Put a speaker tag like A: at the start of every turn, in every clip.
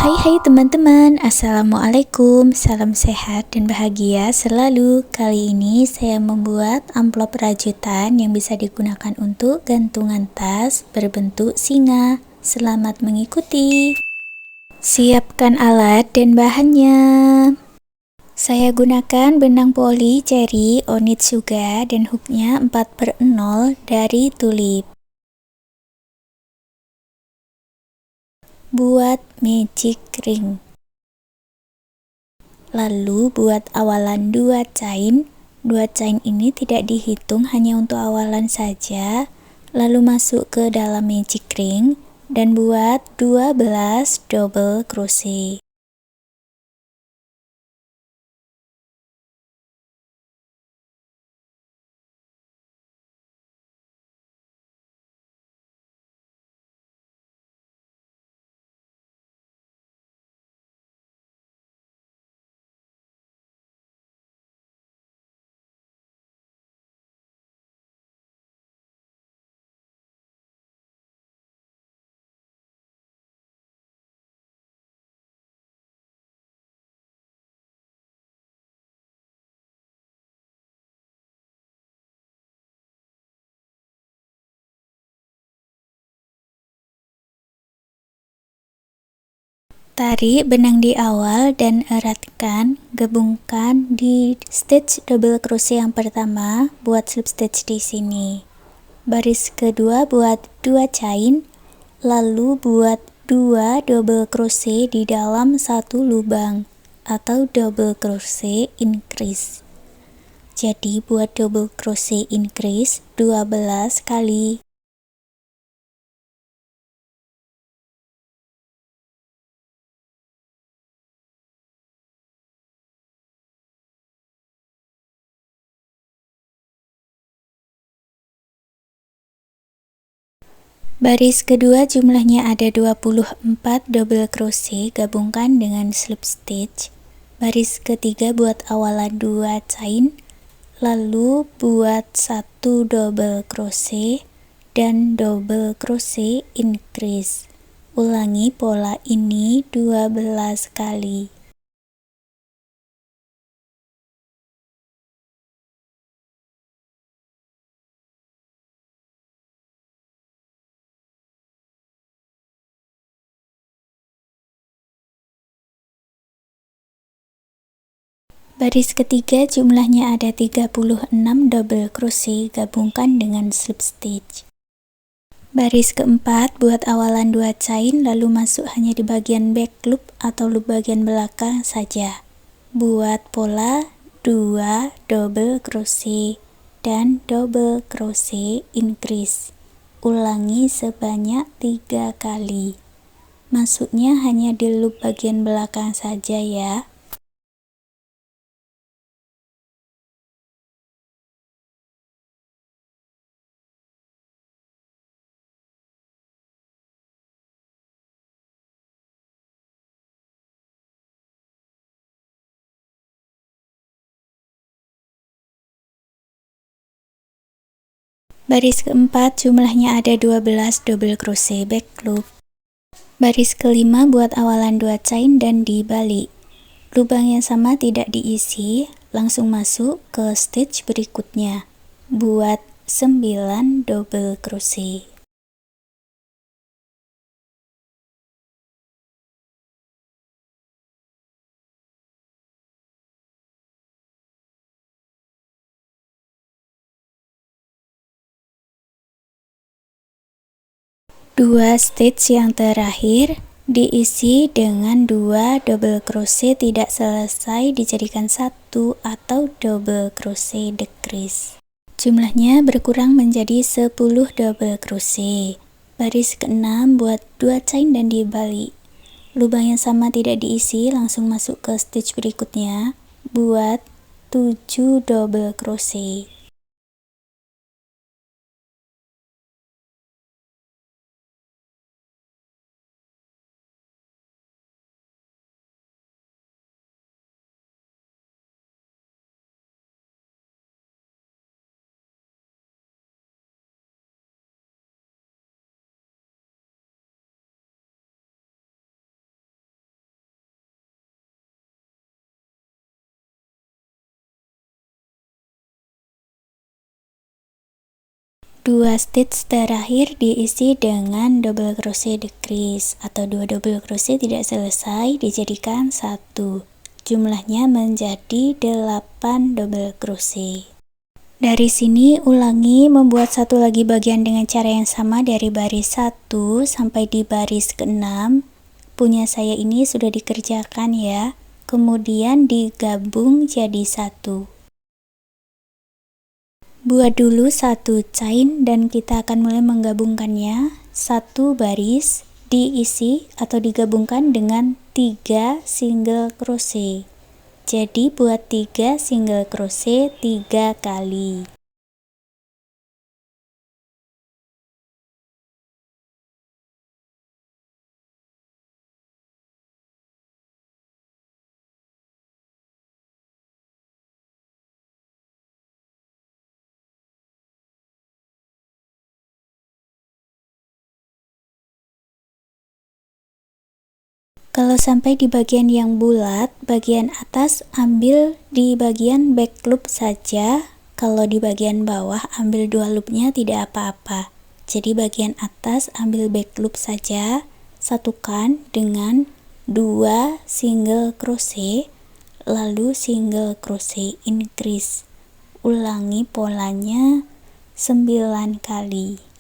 A: Hai teman-teman, Assalamualaikum, salam sehat dan bahagia selalu. Kali ini saya membuat amplop rajutan yang bisa digunakan untuk gantungan tas berbentuk singa. Selamat mengikuti. Siapkan alat dan bahannya. Saya gunakan benang poli Cherry Onitsuga dan hooknya 4/0 dari Tulip. Buat magic ring. Lalu buat awalan 2 chain. 2 chain ini tidak dihitung, hanya untuk awalan saja. Lalu masuk ke dalam magic ring dan buat 12 double crochet. Tarik benang di awal dan eratkan, gabungkan di stitch double crochet yang pertama, buat slip stitch di sini. Baris kedua buat 2 chain, lalu buat 2 double crochet di dalam satu lubang atau double crochet increase. Jadi buat double crochet increase 12 kali. Baris kedua jumlahnya ada 24 double crochet, gabungkan dengan slip stitch. Baris ketiga buat awalan 2 chain, lalu buat 1 double crochet dan double crochet increase. Ulangi pola ini 12 kali. Baris ketiga jumlahnya ada 36 double crochet, gabungkan dengan slip stitch. Baris keempat buat awalan 2 chain, lalu masuk hanya di bagian back loop atau loop bagian belakang saja. Buat pola 2 double crochet dan double crochet increase. Ulangi sebanyak 3 kali. Masuknya hanya di loop bagian belakang saja ya. Baris keempat jumlahnya ada 12 double crochet back loop. Baris kelima buat awalan 2 chain dan dibalik. Lubang yang sama tidak diisi, langsung masuk ke stitch berikutnya. Buat 9 double crochet. Dua stitch yang terakhir diisi dengan 2 double crochet tidak selesai, dijadikan 1 atau double crochet decrease. Jumlahnya berkurang menjadi 10 double crochet. Baris ke-6 buat 2 chain dan dibalik. Lubang yang sama tidak diisi, langsung masuk ke stitch berikutnya. Buat 7 double crochet. Dua stitch terakhir diisi dengan double crochet decrease atau 2 double crochet tidak selesai dijadikan 1. Jumlahnya menjadi 8 double crochet. Dari sini ulangi membuat satu lagi bagian dengan cara yang sama dari baris 1 sampai di baris ke-6. Punya saya ini sudah dikerjakan ya. Kemudian digabung jadi 1. Buat dulu satu chain dan kita akan mulai menggabungkannya. Satu baris diisi atau digabungkan dengan 3 single crochet. Jadi buat 3 single crochet 3 kali. Kalau sampai di bagian yang bulat, bagian atas ambil di bagian back loop saja. Kalau di bagian bawah ambil 2 loopnya tidak apa-apa. Jadi bagian atas ambil back loop saja, satukan dengan 2 single crochet, lalu single crochet increase. Ulangi polanya 9 kali.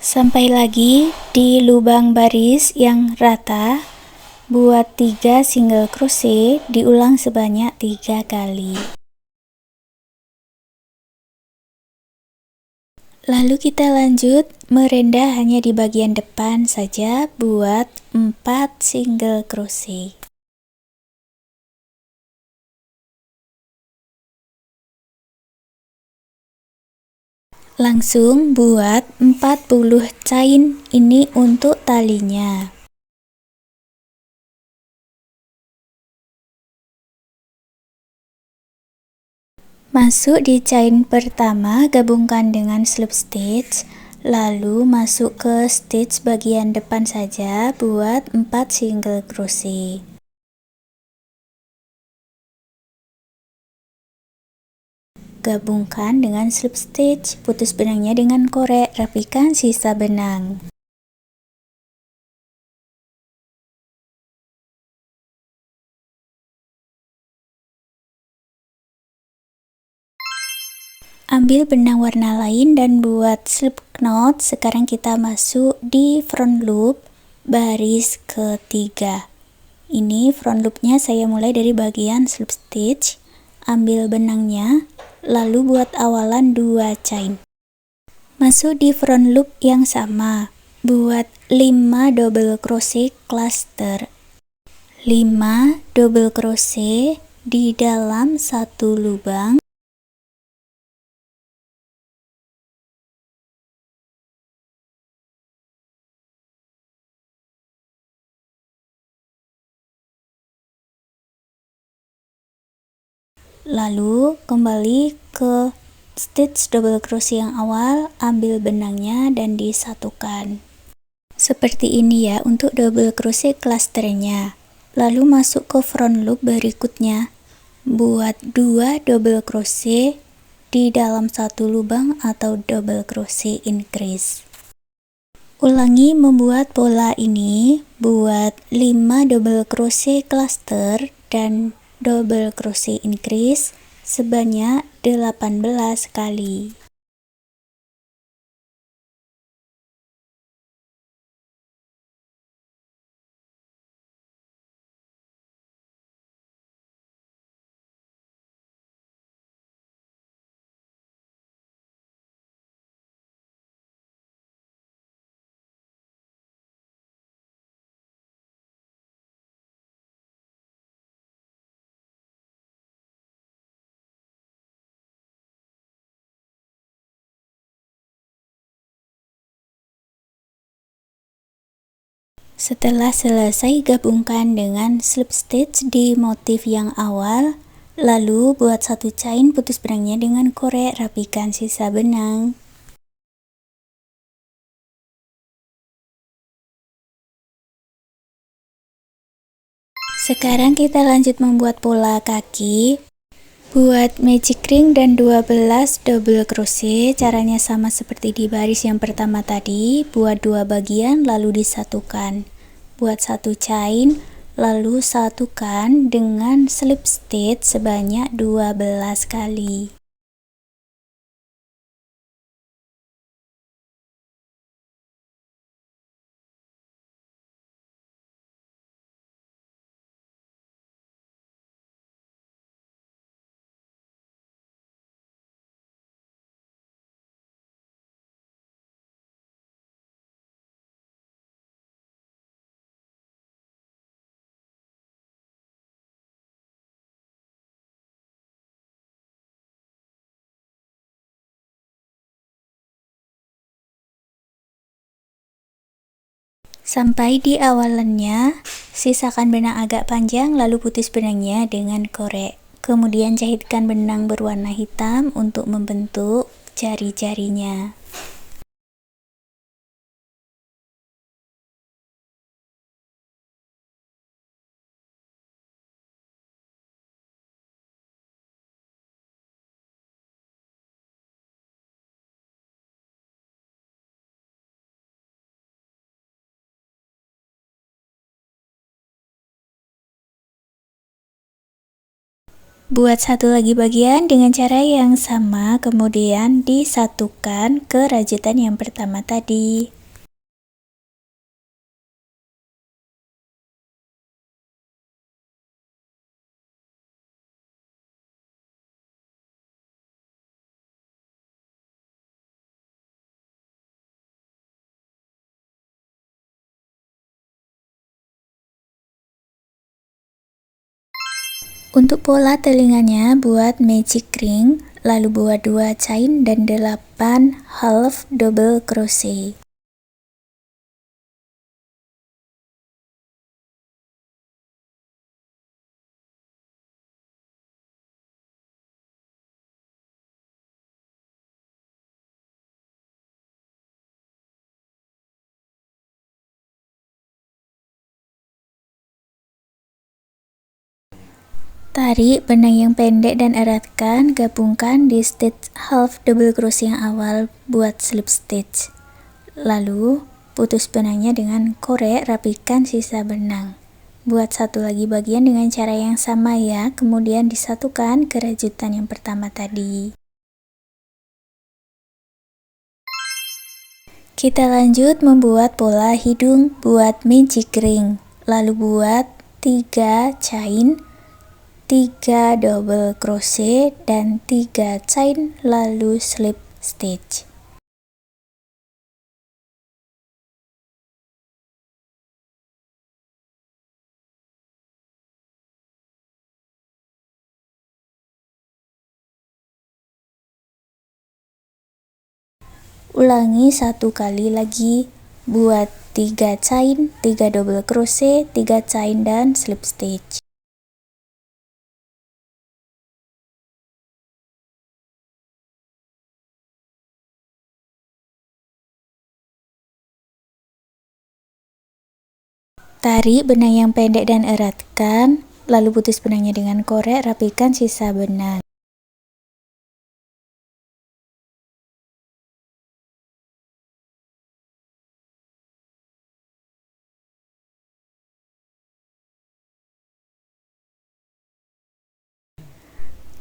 A: Sampai lagi di lubang baris yang rata, buat 3 single crochet, diulang sebanyak 3 kali. Lalu kita lanjut merendah hanya di bagian depan saja, buat 4 single crochet. Langsung buat 40 chain ini untuk talinya. Masuk di chain pertama, gabungkan dengan slip stitch, lalu masuk ke stitch bagian depan saja, buat 4 single crochet. Gabungkan dengan slip stitch, putus benangnya dengan korek, rapikan sisa benang. Ambil benang warna lain dan buat slip knot. Sekarang kita masuk di front loop baris ketiga. Ini front loopnya saya mulai dari bagian slip stitch, ambil benangnya, lalu buat awalan 2 chain. Masuk di front loop yang sama, buat 5 double crochet cluster. 5 double crochet di dalam satu lubang. Lalu kembali ke stitch double crochet yang awal, ambil benangnya dan disatukan. Seperti ini ya untuk double crochet clusternya. Lalu masuk ke front loop berikutnya. Buat 2 double crochet di dalam satu lubang atau double crochet increase. Ulangi membuat pola ini, buat 5 double crochet cluster dan double crochet increase sebanyak 18 kali. Setelah selesai, gabungkan dengan slip stitch di motif yang awal, Lalu buat satu chain, putus benangnya dengan korek, rapikan sisa benang. Sekarang kita lanjut membuat pola kaki. Buat magic ring dan 12 double crochet. Caranya sama seperti di baris yang pertama tadi. Buat 2 bagian lalu disatukan. Buat satu chain lalu satukan dengan slip stitch sebanyak 12 kali. Sampai di awalannya, sisakan benang agak panjang lalu putus benangnya dengan korek. Kemudian jahitkan benang berwarna hitam untuk membentuk jari-jarinya. Buat satu lagi bagian dengan cara yang sama, kemudian disatukan ke rajutan yang pertama tadi. Untuk pola telinganya, buat magic ring, lalu buat 2 chain dan 8 half double crochet. Tarik benang yang pendek dan eratkan, gabungkan di stitch half double crochet yang awal buat slip stitch. Lalu putus benangnya dengan korek, rapikan sisa benang. Buat satu lagi bagian dengan cara yang sama ya, kemudian disatukan ke rajutan yang pertama tadi. Kita lanjut membuat pola hidung buat magic ring. Lalu buat 3 chain, 3 double crochet dan 3 chain lalu slip stitch. Ulangi satu kali lagi, buat 3 chain, 3 double crochet, 3 chain dan slip stitch. Tarik benang yang pendek dan eratkan, lalu putus benangnya dengan korek, rapikan sisa benang.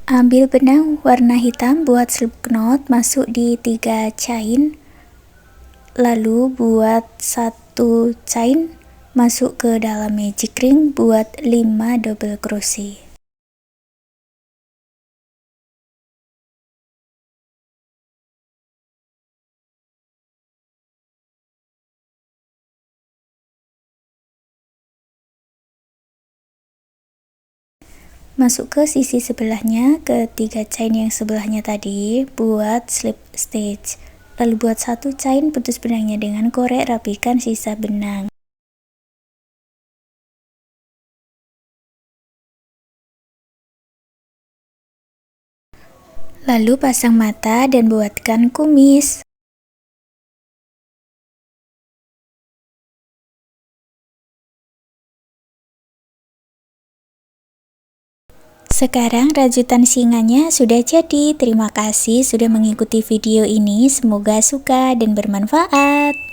A: Ambil benang warna hitam buat slip knot, masuk di 3 chain, lalu buat 1 chain, masuk ke dalam magic ring, buat 5 double crochet. Masuk ke sisi sebelahnya, ke 3 chain yang sebelahnya tadi, buat slip stitch. Lalu buat 1 chain, putus benangnya dengan korek, rapikan sisa benang. Lalu pasang mata dan buatkan kumis. Sekarang rajutan singanya sudah jadi. Terima kasih sudah mengikuti video ini. Semoga suka dan bermanfaat.